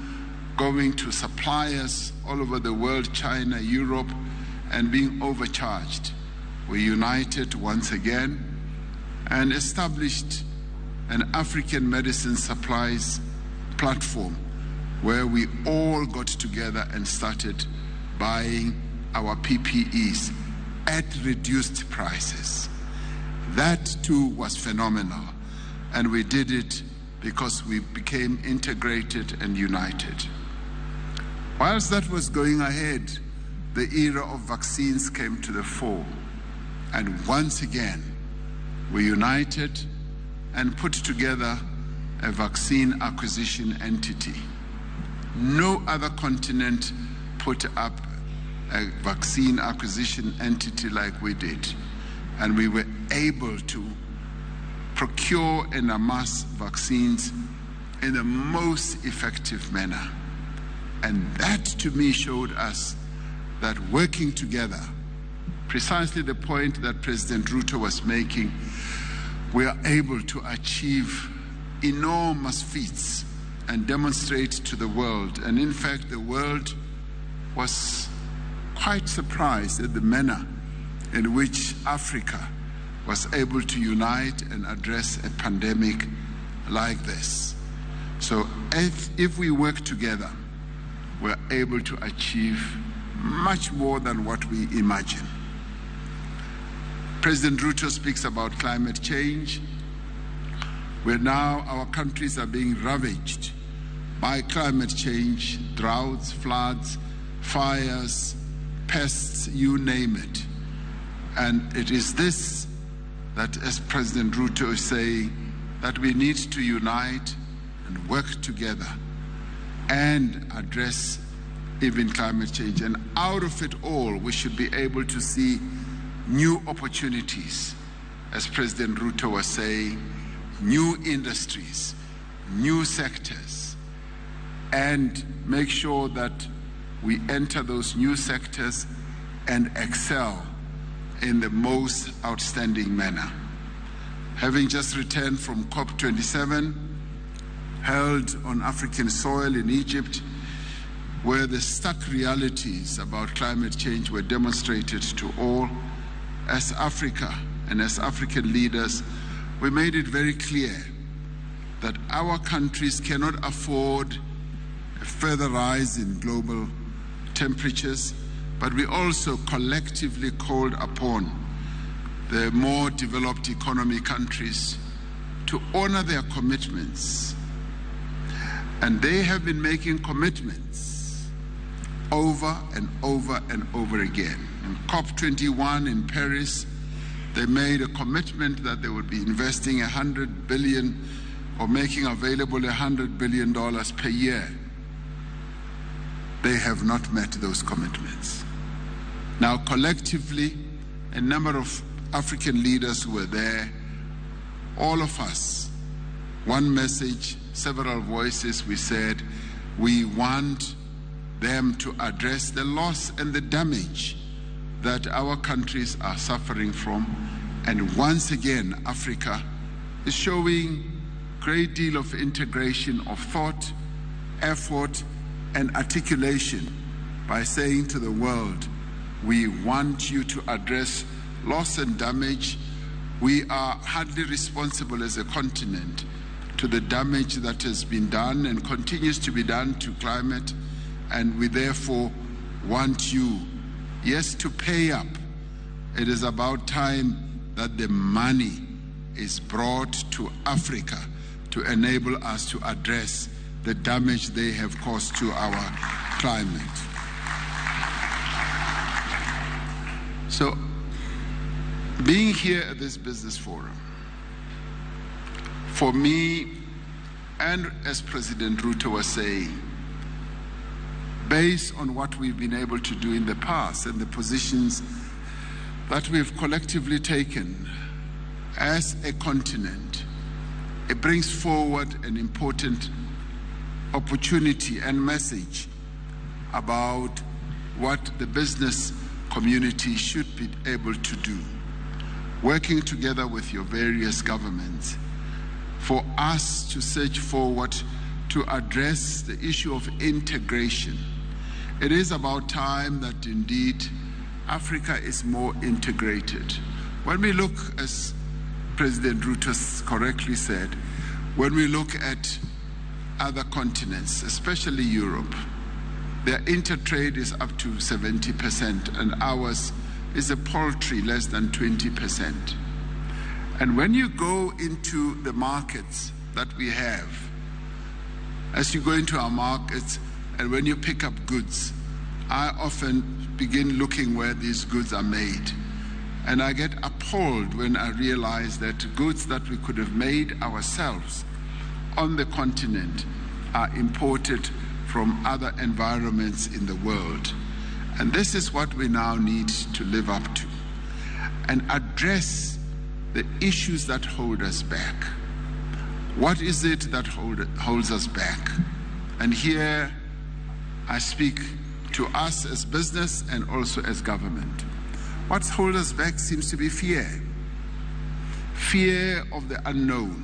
going to suppliers all over the world, China, Europe, and being overcharged. we united once again and established an African medicine supplies platform where we all got together and started buying our PPEs at reduced prices. That too was phenomenal, and we did it because we became integrated and united. Whilst that was going ahead, the era of vaccines came to the fore, and once again we united and put together a vaccine acquisition entity. No other continent put up a vaccine acquisition entity like we did, and we were able to procure and amass vaccines in the most effective manner. And that to me showed us that working together, precisely the point that President Ruto was making, we are able to achieve enormous feats and demonstrate to the world. And in fact, the world was quite surprised at the manner in which Africa was able to unite and address a pandemic like this. So if we work together, we're able to achieve much more than what we imagine. President Ruto speaks about climate change, where now our countries are being ravaged by climate change, droughts, floods, fires, pests, you name it. And it is this that, as President Ruto is saying, that we need to unite and work together and address even climate change. And out of it all, we should be able to see new opportunities, as President Ruto was saying, new industries, new sectors, and make sure that we enter those new sectors and excel in the most outstanding manner. Having just returned from COP27, held on African soil in Egypt, where the stark realities about climate change were demonstrated to all, as Africa and as African leaders, we made it very clear that our countries cannot afford a further rise in global temperatures, but we also collectively called upon the more developed economy countries to honor their commitments. And they have been making commitments over and over and over again. In COP21 in Paris, they made a commitment that they would be investing $100 billion or making available $100 billion per year. They have not met those commitments. Now, collectively, a number of African leaders who were there, all of us, one message, several voices, we said, we want them to address the loss and the damage that our countries are suffering from. And once again, Africa is showing a great deal of integration of thought, effort, and articulation by saying to the world, we want you to address loss and damage. We are hardly responsible as a continent to the damage that has been done and continues to be done to climate, and we therefore want you, yes, to pay up. It is about time that the money is brought to Africa to enable us to address the damage they have caused to our climate. So, being here at this business forum, for me, and as President Ruto was saying, based on what we've been able to do in the past and the positions that we've collectively taken as a continent, it brings forward an important opportunity and message about what the business community should be able to do, working together with your various governments for us to search forward to address the issue of integration. It is about time that indeed Africa is more integrated. When we look, as President Ruto correctly said, when we look at other continents, especially Europe, their intertrade is up to 70%, and ours is a paltry less than 20%. And when you go into the markets that we have, as you go into our markets and when you pick up goods, I often begin looking where these goods are made. And I get appalled when I realize that goods that we could have made ourselves on the continent are imported from other environments in the world. And this is what we now need to live up to and address the issues that hold us back. What is it that holds us back? And here I speak to us as business and also as government. What holds us back seems to be fear. Fear of the unknown,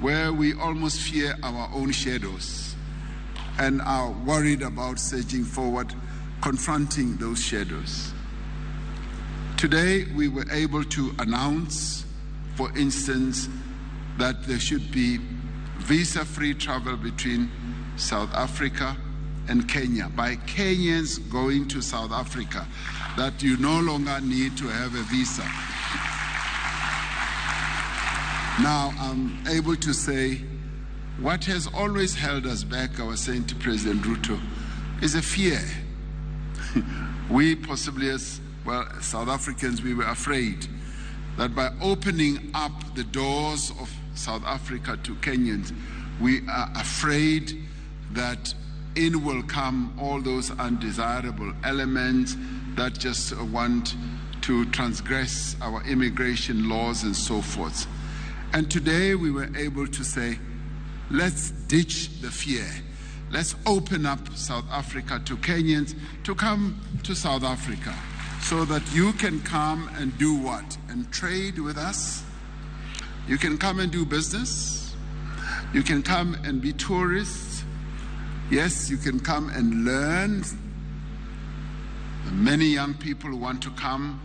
where we almost fear our own shadows and are worried about surging forward, confronting those shadows. Today, we were able to announce, for instance, that there should be visa-free travel between South Africa and Kenya, by Kenyans going to South Africa, that you no longer need to have a visa. Now, I'm able to say, what has always held us back, I was saying to President Ruto, is a fear. We possibly, as well, South Africans, we were afraid that by opening up the doors of South Africa to Kenyans, we are afraid that in will come all those undesirable elements that just want to transgress our immigration laws and so forth. And today we were able to say, let's ditch the fear. Let's open up South Africa to Kenyans to come to South Africa so that you can come and do what? And trade with us. You can come and do business. You can come and be tourists. Yes, you can come and learn. Many young people want to come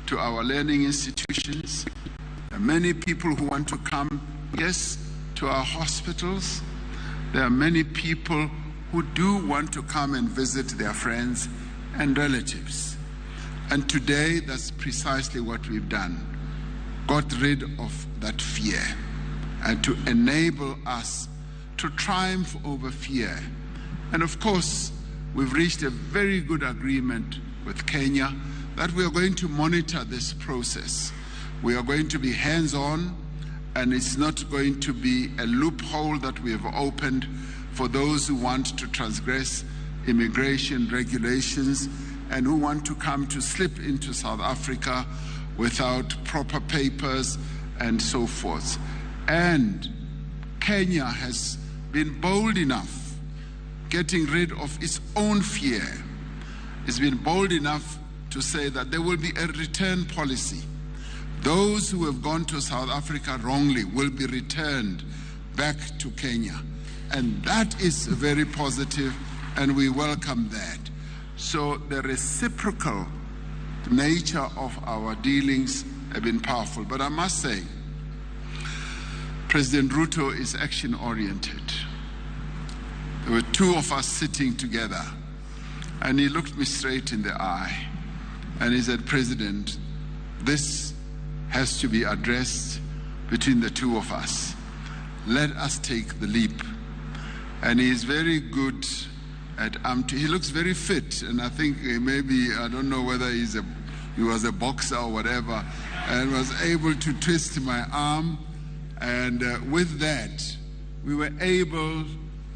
to our learning institutions. There are many people who want to come, yes, to our hospitals. There are many people who do want to come and visit their friends and relatives. And today, that's precisely what we've done. Got rid of that fear and to enable us to triumph over fear. And of course, we've reached a very good agreement with Kenya that we are going to monitor this process. We are going to be hands-on, and it's not going to be a loophole that we have opened for those who want to transgress immigration regulations and who want to come to slip into South Africa without proper papers and so forth. And Kenya has been bold enough, getting rid of its own fear. It's been bold enough to say that there will be a return policy. Those who have gone to South Africa wrongly will be returned back to Kenya. And that is very positive, and we welcome that. So the reciprocal nature of our dealings have been powerful. But I must say, President Ruto is action-oriented. There were two of us sitting together, and he looked me straight in the eye, and he said, President, this has to be addressed between the two of us. Let us take the leap. And he is very good at he looks very fit, and I think maybe, I don't know whether he was a boxer or whatever, and was able to twist my arm. And with that, we were able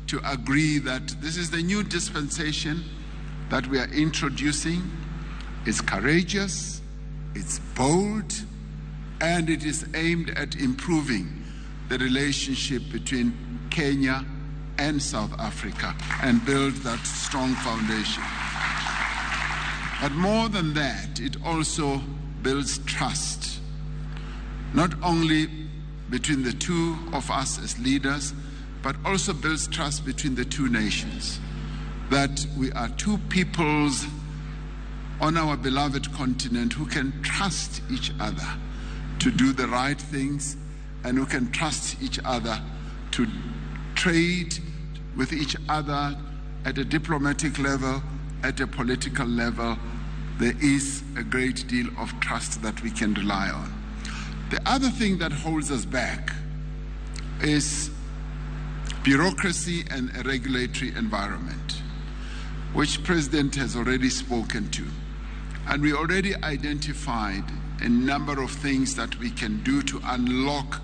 to agree that this is the new dispensation that we are introducing. It's courageous, it's bold, and it is aimed at improving the relationship between Kenya and South Africa and build that strong foundation. But more than that, it also builds trust, not only between the two of us as leaders, but also builds trust between the two nations, that we are two peoples on our beloved continent who can trust each other to do the right things, and who can trust each other to trade with each other at a diplomatic level, at a political level. There is a great deal of trust that we can rely on. The other thing that holds us back is bureaucracy and a regulatory environment, which President has already spoken to. And we already identified a number of things that we can do to unlock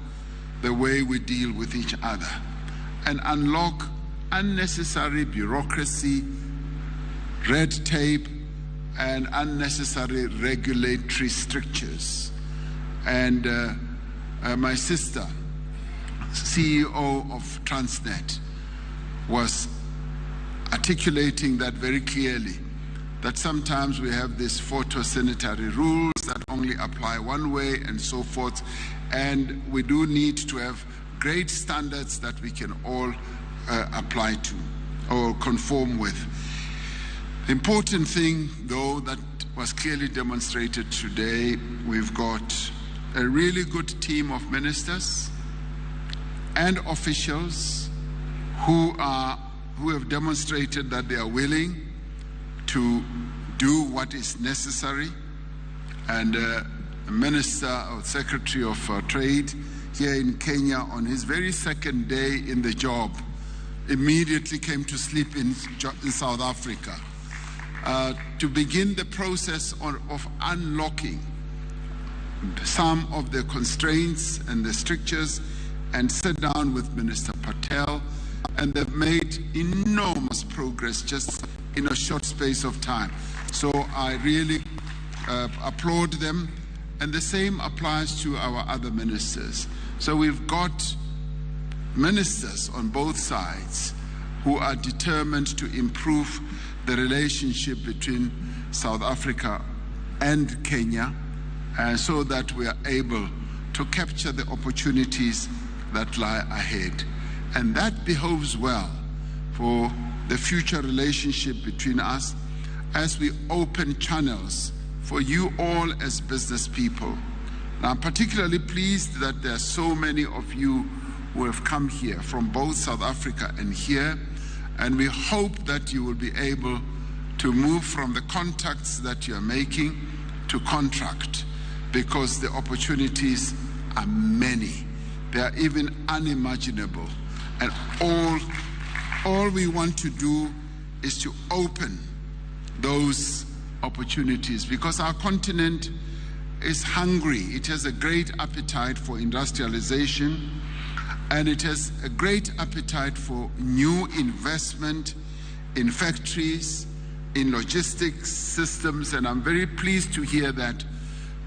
the way we deal with each other and unlock unnecessary bureaucracy, red tape, and unnecessary regulatory strictures. And my sister, CEO of Transnet, was articulating that very clearly, that sometimes we have these phytosanitary rules that only apply one way and so forth, and we do need to have great standards that we can all apply to or conform with. The important thing, though, that was clearly demonstrated today, we've got a really good team of ministers and officials who have demonstrated that they are willing to do what is necessary. And the Minister or Secretary of Trade here in Kenya, on his very second day in the job, immediately came to sleep in South Africa to begin the process of unlocking some of the constraints and the strictures, and sit down with Minister Patel, and they've made enormous progress just in a short space of time. So I really applaud them, and the same applies to our other ministers. So we've got ministers on both sides who are determined to improve the relationship between South Africa and Kenya, so that we are able to capture the opportunities that lie ahead. And that behoves well for the future relationship between us as we open channels for you all as business people. Now, I'm particularly pleased that there are so many of you who have come here from both South Africa and here, and we hope that you will be able to move from the contacts that you are making to contract, because the opportunities are many. They are even unimaginable. And all we want to do is to open those opportunities, because our continent is hungry. It has a great appetite for industrialization, and it has a great appetite for new investment in factories, in logistics systems. And I'm very pleased to hear that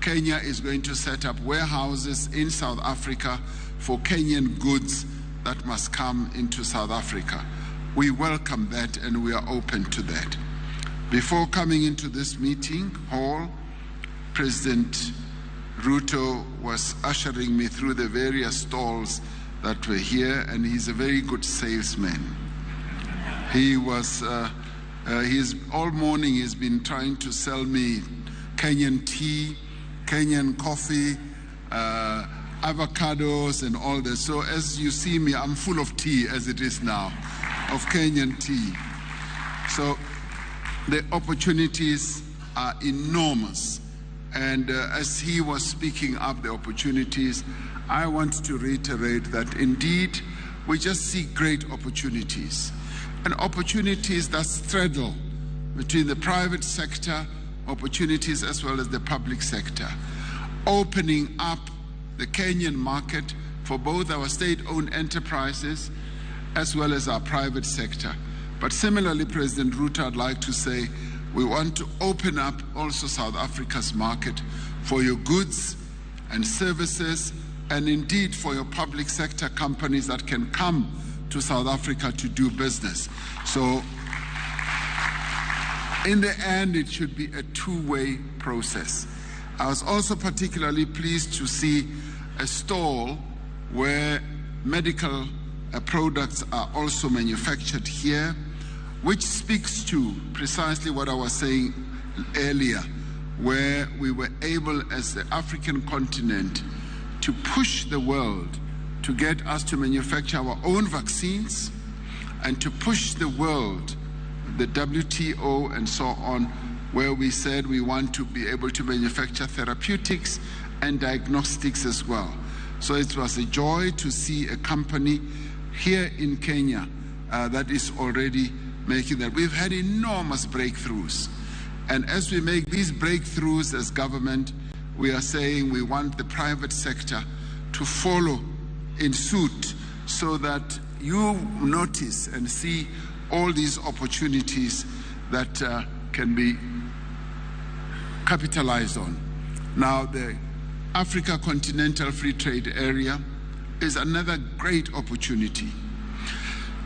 Kenya is going to set up warehouses in South Africa for Kenyan goods that must come into South Africa. We welcome that, and we are open to that. Before coming into this meeting hall, President Ruto was ushering me through the various stalls that were here, and he's a very good salesman. He was, all morning he's been trying to sell me Kenyan tea, Kenyan coffee, avocados and all that. So as you see me, I'm full of tea as it is now, of Kenyan tea. So the opportunities are enormous. And as he was speaking up the opportunities, I want to reiterate that indeed we just see great opportunities, and opportunities that straddle between the private sector, opportunities as well as the public sector, opening up the Kenyan market for both our state-owned enterprises as well as our private sector. But similarly, President Ruto, I'd like to say we want to open up also South Africa's market for your goods and services, and indeed for your public sector companies that can come to South Africa to do business. So in the end, it should be a two-way process. I was also particularly pleased to see a stall where medical products are also manufactured here, which speaks to precisely what I was saying earlier, where we were able as the African continent to push the world to get us to manufacture our own vaccines and to push the world, the WTO and so on, where we said we want to be able to manufacture therapeutics and diagnostics as well. So it was a joy to see a company here in Kenya that is already making that. We've had enormous breakthroughs. And as we make these breakthroughs as government, we are saying we want the private sector to follow in suit so that you notice and see all these opportunities that can be capitalized on. Now, the Africa Continental Free Trade Area is another great opportunity.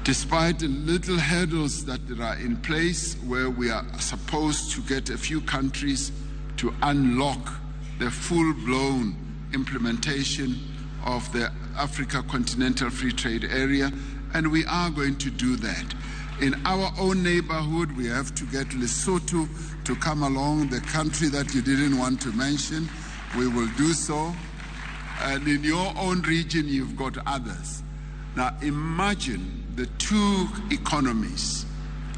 Despite the little hurdles that are in place where we are supposed to get a few countries to unlock the full-blown implementation of the Africa Continental Free Trade Area, and we are going to do that. In our own neighborhood, we have to get Lesotho to come along, the country that you didn't want to mention. We will do so. And in your own region, you've got others. Now, imagine the two economies.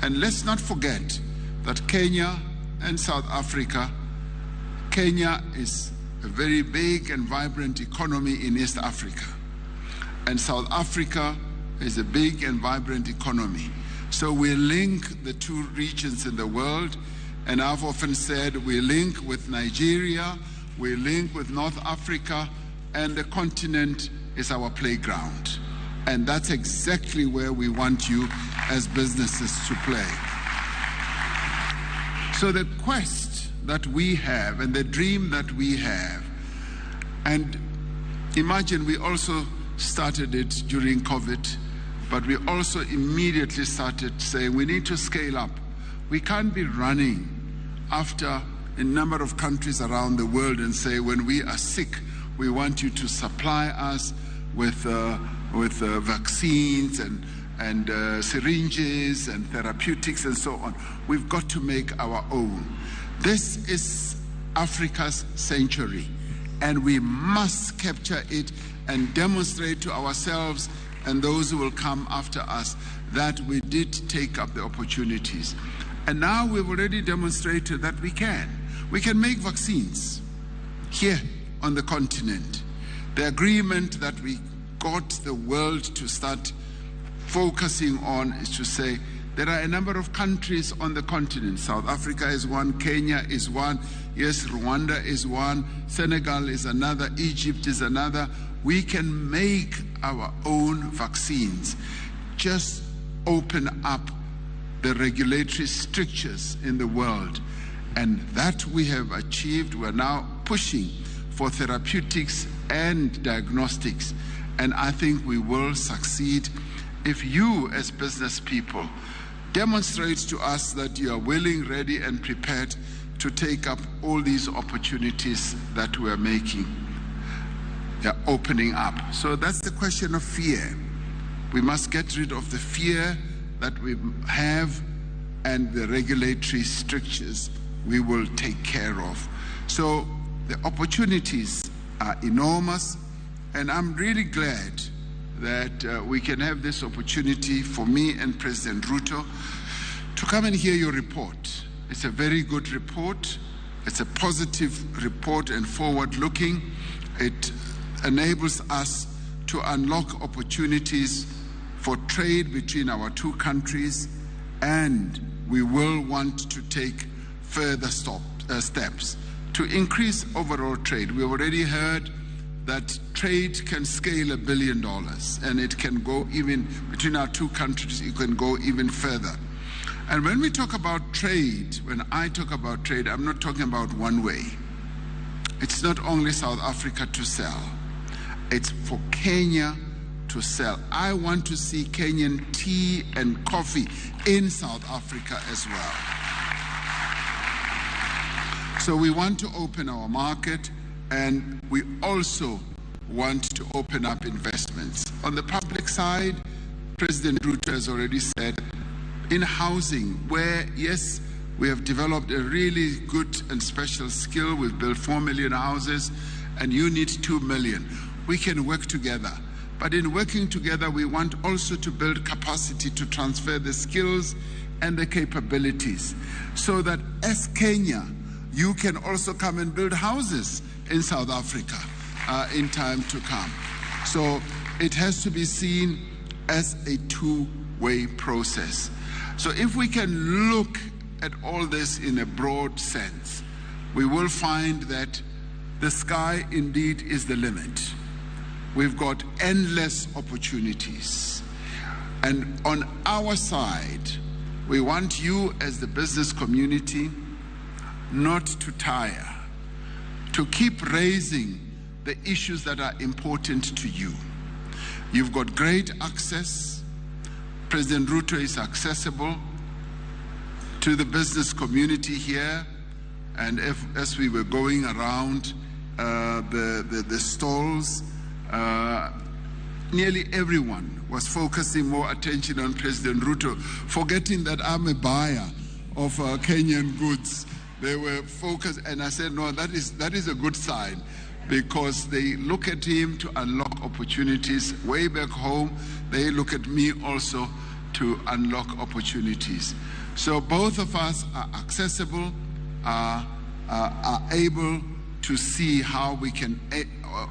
And let's not forget that Kenya and South Africa, Kenya is a very big and vibrant economy in East Africa. And South Africa is a big and vibrant economy. So we link the two regions in the world, and I've often said we link with Nigeria, we link with North Africa, and the continent is our playground. And that's exactly where we want you as businesses to play. So the quest that we have and the dream that we have, and imagine we also started it during COVID, but we also immediately started saying we need to scale up. We can't be running after a number of countries around the world and say when we are sick, we want you to supply us with vaccines and syringes and therapeutics and so on. We've got to make our own. This is Africa's century, and we must capture it and demonstrate to ourselves and those who will come after us that we did take up the opportunities. And now we've already demonstrated that we can. We can make vaccines here on the continent. The agreement that we got the world to start focusing on is to say there are a number of countries on the continent. South Africa is one, Kenya is one, yes, Rwanda is one, Senegal is another, Egypt is another. We can make our own vaccines. Just open up the regulatory strictures in the world. And that we have achieved. We're now pushing for therapeutics and diagnostics. And I think we will succeed if you, as business people, demonstrate to us that you are willing, ready, and prepared to take up all these opportunities that we are making. They're opening up. So that's the question of fear. We must get rid of the fear that we have, and the regulatory strictures we will take care of. So the opportunities are enormous, and I'm really glad that we can have this opportunity for me and President Ruto to come and hear your report. It's a very good report. It's a positive report and forward-looking. It enables us to unlock opportunities for trade between our two countries, and we will want to take further steps to increase overall trade. We already heard that trade can scale $1 billion, and it can go even, between our two countries, it can go even further. And when we talk about trade, when I talk about trade, I'm not talking about one way. It's not only South Africa to sell. It's for Kenya to sell. I want to see Kenyan tea and coffee in South Africa as well. So we want to open our market, and we also want to open up investments. On the public side, President Ruto has already said, in housing, where, yes, We have developed a really good and special skill. We've built 4 million houses, and you need 2 million. We can work together. But in working together, we want also to build capacity to transfer the skills and the capabilities, so that as Kenya, you can also come and build houses in South Africa in time to come. So it has to be seen as a two-way process. So if we can look at all this in a broad sense, we will find that the sky indeed is the limit. We've got endless opportunities. And on our side, we want you as the business community not to tire, to keep raising the issues that are important to you. You've got great access. President Ruto is accessible to the business community here. And as we were going around the stalls, nearly everyone was focusing more attention on President Ruto, forgetting that I'm a buyer of Kenyan goods. They were focused, and I said, no, that is a good sign, because they look at him to unlock opportunities. Way back home, they look at me also to unlock opportunities. So both of us are accessible, are able to see how we can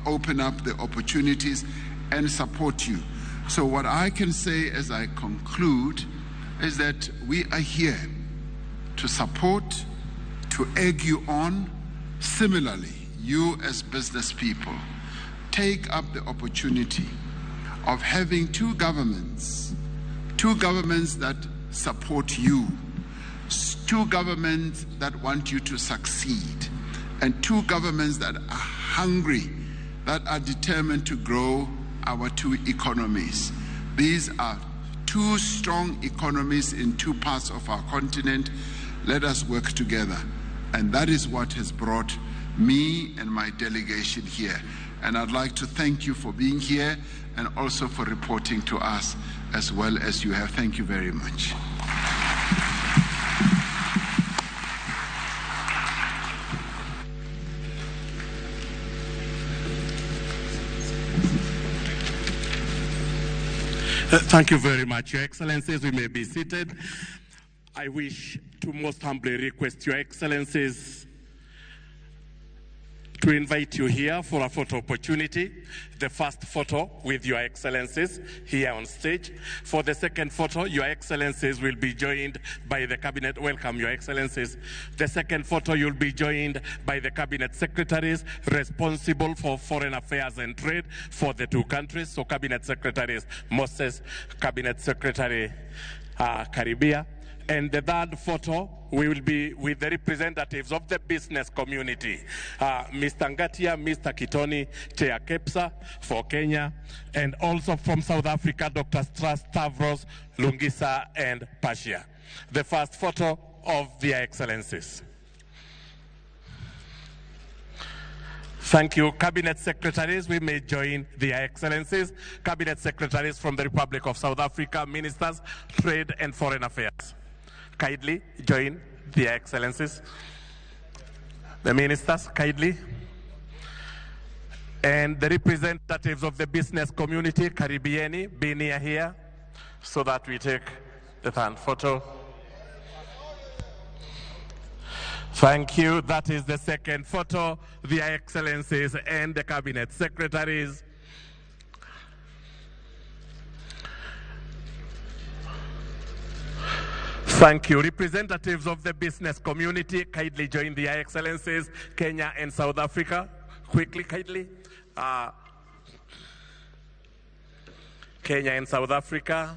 open up the opportunities and support you. So what I can say as I conclude is that we are here to support, to egg you on. Similarly, you as business people, take up the opportunity of having two governments that support you, two governments that want you to succeed, and two governments that are hungry, that are determined to grow our two economies. These are two strong economies in two parts of our continent. Let us work together. And that is what has brought me and my delegation here. And I'd like to thank you for being here and also for reporting to us as well as you have. Thank you very much. Thank you very much, Your Excellencies. We may be seated. I wish to most humbly request Your Excellencies to invite you here for a photo opportunity. The first photo with Your Excellencies here on stage. For the second photo, Your Excellencies will be joined by the Cabinet. Welcome, Your Excellencies. The second photo, you'll be joined by the Cabinet Secretaries responsible for foreign affairs and trade for the two countries. So Cabinet Secretaries Moses, Cabinet Secretary Karibia. And the third photo, we will be with the representatives of the business community, Mr. Ngatia, Mr. Kitoni, Chair Kepsa for Kenya, and also from South Africa, Dr. Stavros Lungisa and Pasha. The first photo of their excellencies. Thank you. Cabinet Secretaries, we may join their excellencies. Cabinet Secretaries from the Republic of South Africa, Ministers, Trade and Foreign Affairs. Kindly join their excellencies. The ministers, kindly. And the representatives of the business community, Caribbean, be near here so that we take the third photo. Thank you. That is the second photo. Their excellencies and the cabinet secretaries. Thank you. Representatives of the business community, kindly join their excellencies, Kenya and South Africa. Quickly, kindly. Kenya and South Africa.